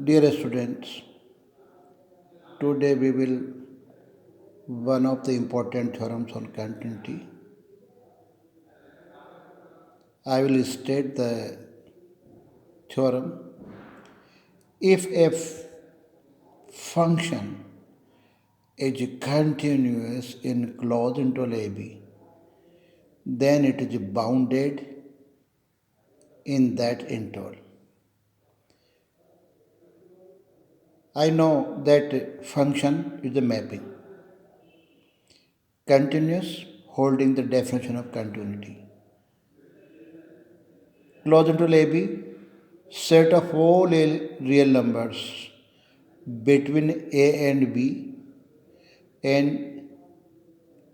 Dear students, today we will one of the important theorems on continuity. I will state the theorem. If a function is continuous in closed interval AB, then it is bounded in that interval. I know that function is a mapping, continuous holding the definition of continuity. Closed interval AB, set of all real numbers between a and b, and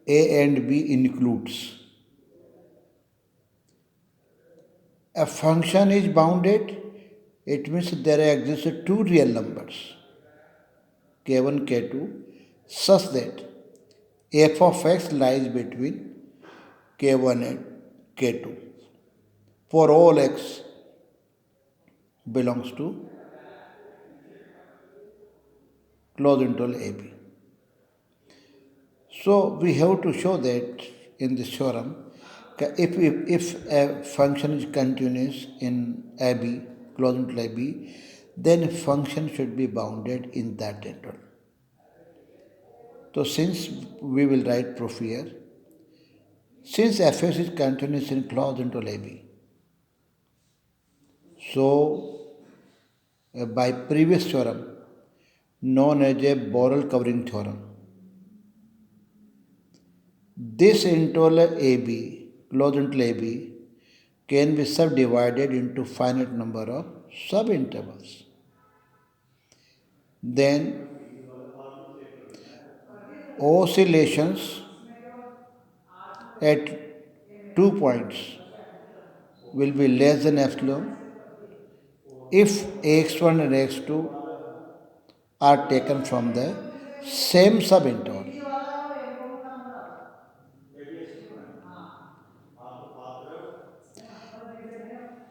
a and b includes. A function is bounded, it means there exist two real numbers, k1, k2, such that f of x lies between k1 and k2 for all x belongs to closed interval AB. So we have to show that in this theorem, if a function is continuous in AB, closed interval AB, then function should be bounded in that interval. So since we will write proof here, since fx is continuous in closed interval AB, so by previous theorem known as a Borel covering theorem, this interval AB, closed interval AB, can be subdivided into finite number of subintervals. Then oscillations at 2 points will be less than epsilon if x1 and x2 are taken from the same subinterval.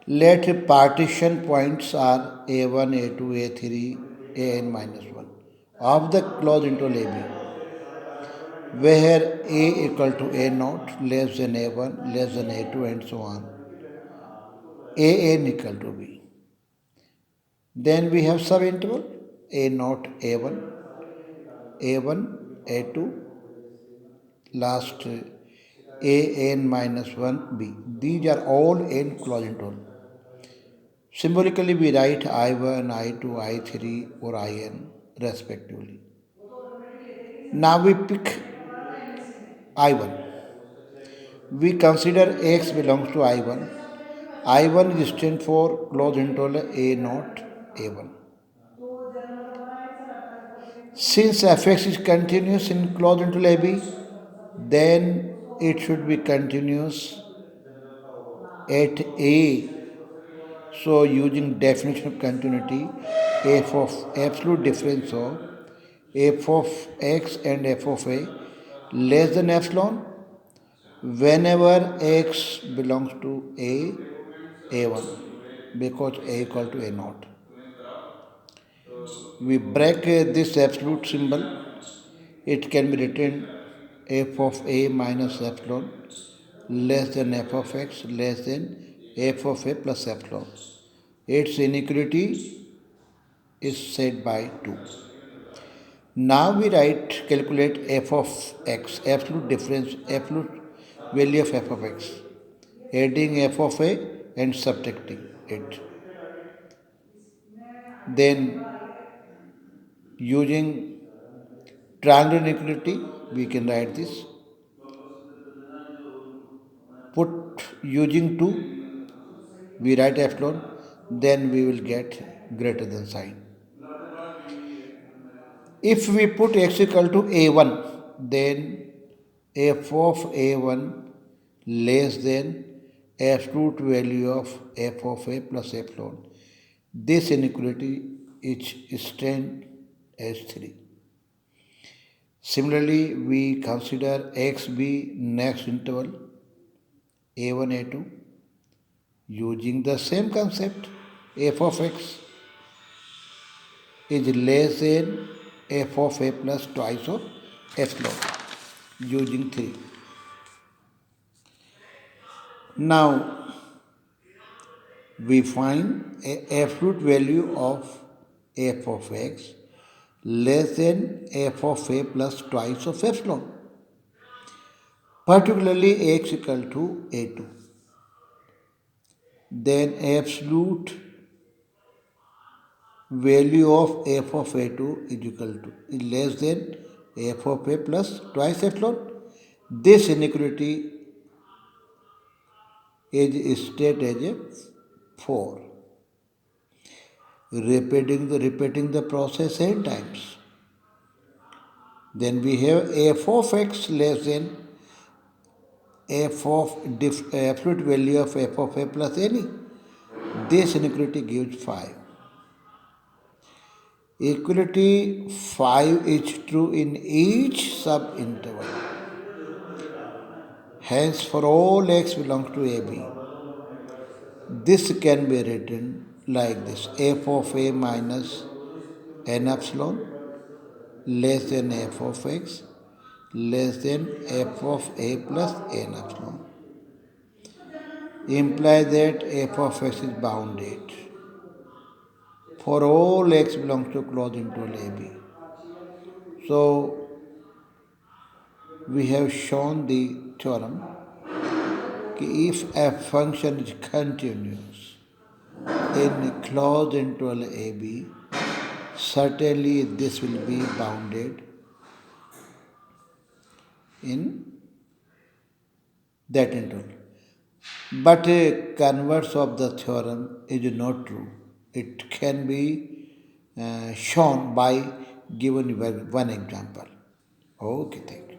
Let partition points are a1, a2, a3, an minus 1 of the closed interval AB, where a equal to a naught, less than a1, less than a2, and so on, an equal to b. Then we have subinterval a naught, a1, a1, a2, last an minus 1 b. These are all n closed interval. Symbolically, we write I1, I2, I3 or In respectively. Now we pick I1. We consider X belongs to I1. I1 is stand for closed interval A naught A1. Since fx is continuous in closed interval AB, then it should be continuous at A. So using definition of continuity, f of absolute difference of f of x and f of a less than epsilon whenever x belongs to a1, because a equal to a naught. We break this absolute symbol. It can be written f of a minus epsilon less than f of x less than f of a plus epsilon. Its inequality is set by 2. Now we calculate f of x, absolute difference, absolute value of f of x, adding f of a and subtracting it. Then using triangular inequality, we can write this. Put using 2, we write epsilon, then we will get greater than sign. If we put x equal to a1, then f of a1 less than absolute value of f of a plus epsilon. This inequality is stand as 3. Similarly, we consider x be next interval a1, a2 using the same concept f of x is less than f of a plus twice of epsilon using 3. Now we find a absolute value of f of x less than f of a plus twice of epsilon, particularly x equal to a2. Then absolute value of f of a2 is equal to is less than f of a plus twice epsilon. This inequality is stated as a 4. Repeating the process n times. Then we have f of x less than f of absolute value of f of a plus any. This inequality gives 5. Equality 5 is true in each sub-interval. Hence, for all x belongs to AB, this can be written like this: f of a minus n epsilon less than f of x less than f of a plus n epsilon. Implies that f of x is bounded for all x belongs to closed interval AB. So, we have shown the theorem that if a function is continuous in closed interval AB, certainly this will be bounded in that interval. But a converse of the theorem is not true. It can be shown by given one example. Okay, thank you.